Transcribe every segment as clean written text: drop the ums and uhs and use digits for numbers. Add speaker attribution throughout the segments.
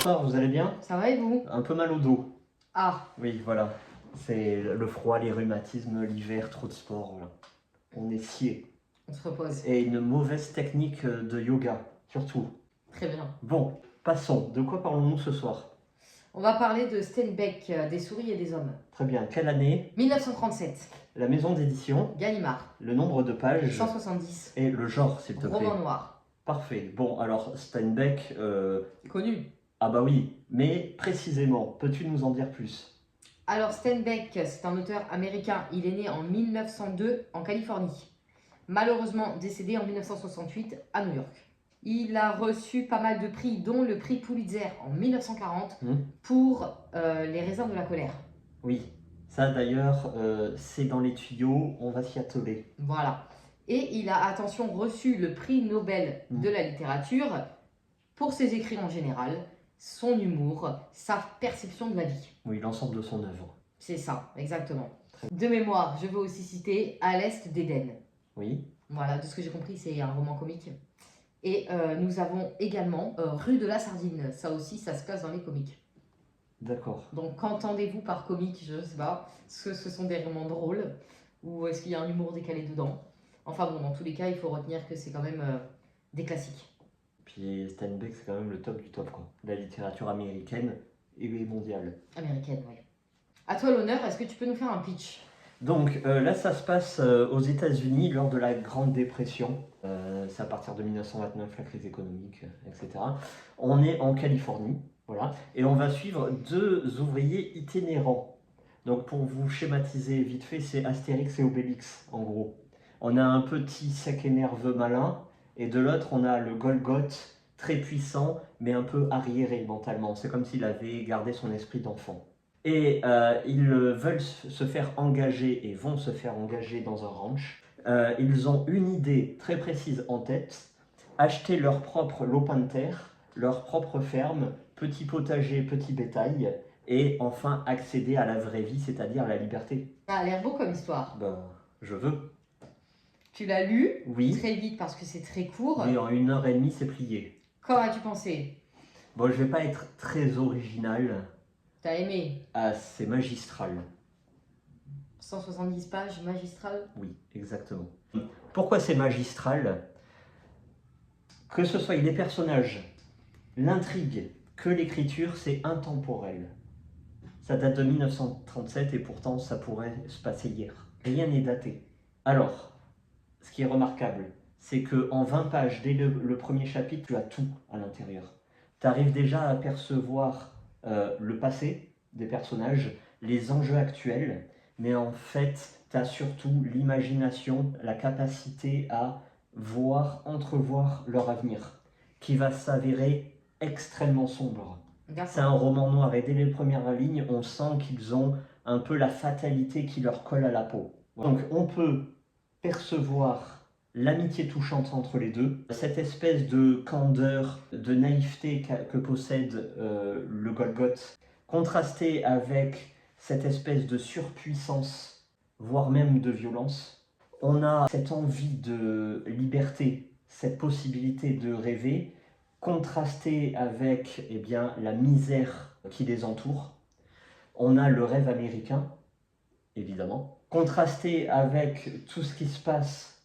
Speaker 1: Bonsoir, vous allez bien?
Speaker 2: Ça va et vous?
Speaker 1: Un peu mal au dos.
Speaker 2: Ah,
Speaker 1: Oui, voilà. C'est le froid, les rhumatismes, l'hiver, trop de sport, voilà. On est scié.
Speaker 2: on se repose.
Speaker 1: Et une mauvaise technique de yoga, surtout.
Speaker 2: Très bien.
Speaker 1: Bon, passons. De quoi parlons-nous ce soir?
Speaker 2: On va parler de Steinbeck, des souris et des hommes.
Speaker 1: Très bien. Quelle année?
Speaker 2: 1937,
Speaker 1: La maison d'édition?
Speaker 2: Gallimard,
Speaker 1: Le nombre de pages?
Speaker 2: 170,
Speaker 1: Et le genre, s'il te plaît.
Speaker 2: roman noir.
Speaker 1: Parfait. Bon, alors Steinbeck,
Speaker 2: Connu.
Speaker 1: ah bah oui, mais précisément, peux-tu nous en dire plus?
Speaker 2: Alors Steinbeck, c'est un auteur américain. Il est né en 1902 en Californie. Malheureusement décédé en 1968 à New York. Il a reçu pas mal de prix, dont le prix Pulitzer en 1940 pour Les raisins de la colère.
Speaker 1: Oui, ça d'ailleurs, c'est dans les tuyaux, on va s'y atteler.
Speaker 2: Voilà. Et il a, attention, reçu le prix Nobel de la littérature pour ses écrits en général, son humour, sa perception de la vie.
Speaker 1: Oui, l'ensemble de son œuvre.
Speaker 2: C'est ça, exactement. De mémoire, je veux aussi citer À l'Est d'Éden.
Speaker 1: Oui.
Speaker 2: Voilà, de ce que j'ai compris, c'est un roman comique. Et nous avons également Rue de la Sardine. Ça aussi, ça se classe dans les comiques.
Speaker 1: D'accord.
Speaker 2: Donc, qu'entendez-vous par comique? Je ne sais pas. Est-ce que ce sont des romans drôles? Ou est-ce qu'il y a un humour décalé dedans? Enfin bon, dans tous les cas, il faut retenir que c'est quand même des classiques.
Speaker 1: Puis Steinbeck, c'est quand même le top du top, quoi. La littérature américaine et mondiale.
Speaker 2: Américaine, oui. À toi l'honneur, est-ce que tu peux nous faire un pitch?
Speaker 1: Donc là, ça se passe aux États-Unis lors de la Grande Dépression. C'est à partir de 1929, la crise économique, etc. On est en Californie, voilà, et on va suivre deux ouvriers itinérants. Donc pour vous schématiser vite fait, c'est Astérix et Obélix, en gros. On a un petit sec et nerveux malin, et de l'autre, on a le Golgoth, très puissant, mais un peu arriéré mentalement. C'est comme s'il avait gardé son esprit d'enfant. Et ils veulent se faire engager et vont se faire engager dans un ranch. Ils ont une idée très précise en tête, acheter leur propre lopin de terre, leur propre ferme, petit potager, petit bétail, et enfin accéder à la vraie vie, c'est-à-dire la liberté.
Speaker 2: Ça a l'air beau comme histoire.
Speaker 1: Ben, je veux.
Speaker 2: Tu l'as lu
Speaker 1: Oui.
Speaker 2: Très vite parce que c'est très court.
Speaker 1: Mais en 1 heure et demie, c'est plié.
Speaker 2: Qu'en as-tu pensé?
Speaker 1: Bon, je vais pas être très original.
Speaker 2: T'as aimé?
Speaker 1: Ah, c'est magistral.
Speaker 2: 170 pages, magistral.
Speaker 1: Oui, exactement. Pourquoi c'est magistral? Que ce soit les personnages, l'intrigue, que l'écriture, c'est intemporel. Ça date de 1937 et pourtant ça pourrait se passer hier. Rien n'est daté. Alors, ce qui est remarquable, c'est qu'en 20 pages, dès le premier chapitre, tu as tout à l'intérieur. Tu arrives déjà à apercevoir le passé des personnages, les enjeux actuels, mais en fait, tu as surtout l'imagination, la capacité à voir, entrevoir leur avenir, qui va s'avérer extrêmement sombre. C'est un roman noir et dès les premières lignes, on sent qu'ils ont un peu la fatalité qui leur colle à la peau. Donc on peut percevoir l'amitié touchante entre les deux, cette espèce de candeur, de naïveté que possède le Golgoth, contrastée avec cette espèce de surpuissance, voire même de violence. On a cette envie de liberté, cette possibilité de rêver, contrastée avec eh bien, la misère qui les entoure. On a le rêve américain, évidemment, contrasté avec tout ce qui se passe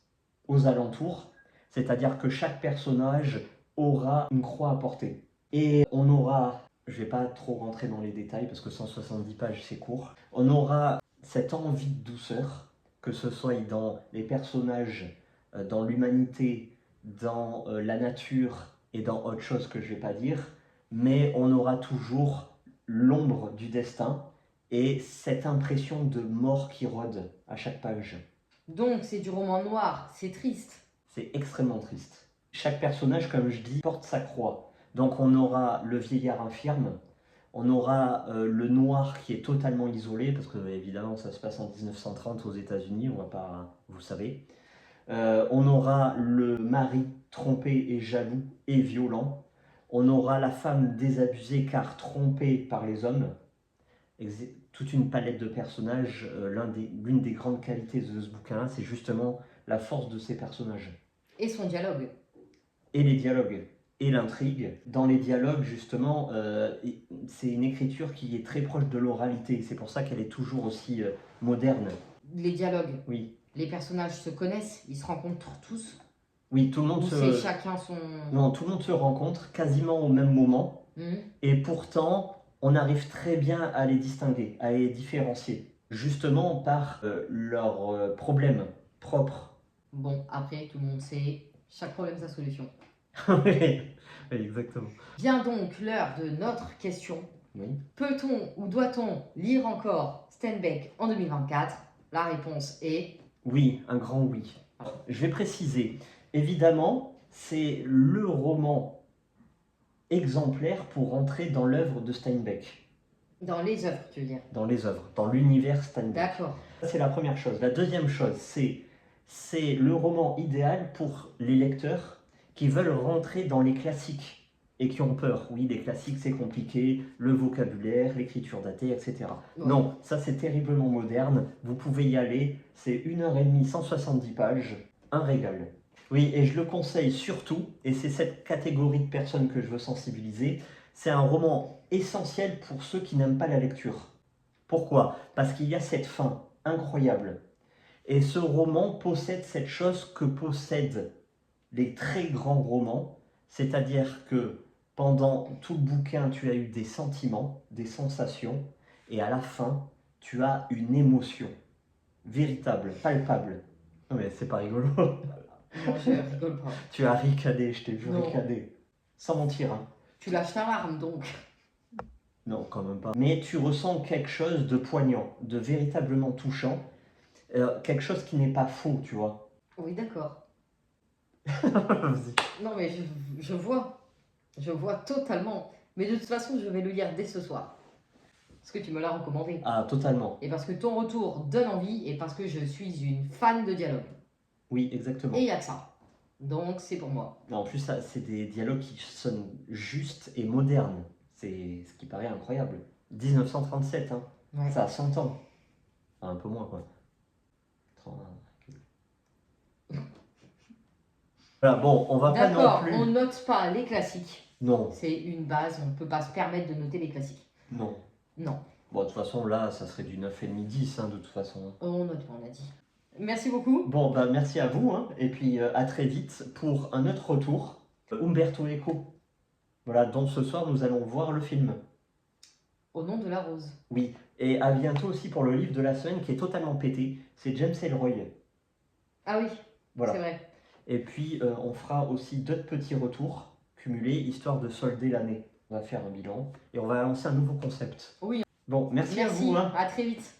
Speaker 1: aux alentours, c'est-à-dire que chaque personnage aura une croix à porter. Et on aura, je ne vais pas trop rentrer dans les détails parce que 170 pages c'est court, on aura cette envie de douceur, que ce soit dans les personnages, dans l'humanité, dans la nature et dans autre chose que je ne vais pas dire, mais on aura toujours l'ombre du destin et cette impression de mort qui rôde à chaque page.
Speaker 2: Donc c'est du roman noir, c'est triste.
Speaker 1: C'est extrêmement triste. Chaque personnage, comme je dis, porte sa croix. Donc on aura le vieillard infirme, on aura le noir qui est totalement isolé, parce que évidemment ça se passe en 1930 aux États-Unis, on va pas, vous savez. On aura le mari trompé et jaloux et violent. On aura la femme désabusée car trompée par les hommes. Toute une palette de personnages. L'une des grandes qualités de ce bouquin, c'est justement la force de ces personnages.
Speaker 2: Et son dialogue.
Speaker 1: Et les dialogues. et l'intrigue. Dans les dialogues, justement, c'est une écriture qui est très proche de l'oralité. C'est pour ça qu'elle est toujours aussi moderne.
Speaker 2: Les dialogues,
Speaker 1: Oui.
Speaker 2: les personnages se connaissent, ils se rencontrent tous.
Speaker 1: Oui, tout le monde
Speaker 2: Ou c'est chacun son...
Speaker 1: Non, tout le monde se rencontre quasiment au même moment. Et pourtant, on arrive très bien à les distinguer, à les différencier. Justement par leurs problèmes propres.
Speaker 2: Bon, après, tout le monde sait, chaque problème sa solution.
Speaker 1: Oui, exactement.
Speaker 2: Vient donc l'heure de notre question.
Speaker 1: Oui.
Speaker 2: Peut-on ou doit-on lire encore Steinbeck en 2024? La réponse est...
Speaker 1: Oui, un grand oui. Je vais préciser. Évidemment, c'est le roman exemplaire pour entrer dans l'œuvre de Steinbeck.
Speaker 2: Dans les œuvres, tu veux dire?
Speaker 1: Dans les œuvres, dans l'univers Steinbeck.
Speaker 2: D'accord.
Speaker 1: Ça, c'est la première chose. La deuxième chose, c'est le roman idéal pour les lecteurs qui veulent rentrer dans les classiques et qui ont peur. Oui, les classiques, c'est compliqué, le vocabulaire, l'écriture datée, etc. Ouais. Non, ça, c'est terriblement moderne. Vous pouvez y aller. C'est 1h30, 170 pages. Un régal. Oui, et je le conseille surtout, et c'est cette catégorie de personnes que je veux sensibiliser, c'est un roman essentiel pour ceux qui n'aiment pas la lecture. Pourquoi? Parce qu'il y a cette fin incroyable. Et ce roman possède cette chose que possèdent les très grands romans, c'est-à-dire que pendant tout le bouquin, tu as eu des sentiments, des sensations, et à la fin, tu as une émotion véritable, palpable. Non mais c'est pas rigolo.
Speaker 2: Non, je rigole pas.
Speaker 1: Tu as ricané, je t'ai vu ricaner. Sans mentir, hein.
Speaker 2: Tu lâches ta larme donc.
Speaker 1: Non, quand même pas. Mais tu ressens quelque chose de poignant, de véritablement touchant. Quelque chose qui n'est pas faux, tu vois.
Speaker 2: Oui, d'accord.
Speaker 1: Vas-y.
Speaker 2: Non, mais je vois. Je vois totalement. Mais de toute façon, je vais le lire dès ce soir. Parce que tu me l'as recommandé.
Speaker 1: Ah, totalement.
Speaker 2: Et parce que ton retour donne envie et parce que je suis une fan de dialogue.
Speaker 1: Oui, exactement.
Speaker 2: Et il n'y a que ça. Donc, c'est pour moi.
Speaker 1: En plus, c'est des dialogues qui sonnent justes et modernes. C'est ce qui paraît incroyable. 1937, hein. Ouais. Ça a 100 ans. Enfin, un peu moins, quoi. 30... Voilà, bon, on va pas non plus...
Speaker 2: on note pas les classiques.
Speaker 1: Non.
Speaker 2: C'est une base, on ne peut pas se permettre de noter les classiques.
Speaker 1: Non.
Speaker 2: Non.
Speaker 1: Bon, de toute façon, là, ça serait du 9,5-10, hein, de toute façon.
Speaker 2: On note pas, on a dit. Merci beaucoup.
Speaker 1: Bon, bah merci à vous, hein, et puis à très vite pour un autre retour. Umberto Eco. Voilà, dont ce soir, nous allons voir le film.
Speaker 2: Au nom de la rose.
Speaker 1: Oui, et à bientôt aussi pour le livre de la semaine qui est totalement pété. C'est James Ellroy.
Speaker 2: Ah oui,
Speaker 1: voilà.
Speaker 2: C'est vrai.
Speaker 1: Et puis, on fera aussi d'autres petits retours cumulés, histoire de solder l'année. On va faire un bilan et on va lancer un nouveau concept.
Speaker 2: Oui.
Speaker 1: Bon, merci à vous. Hein.
Speaker 2: À très vite.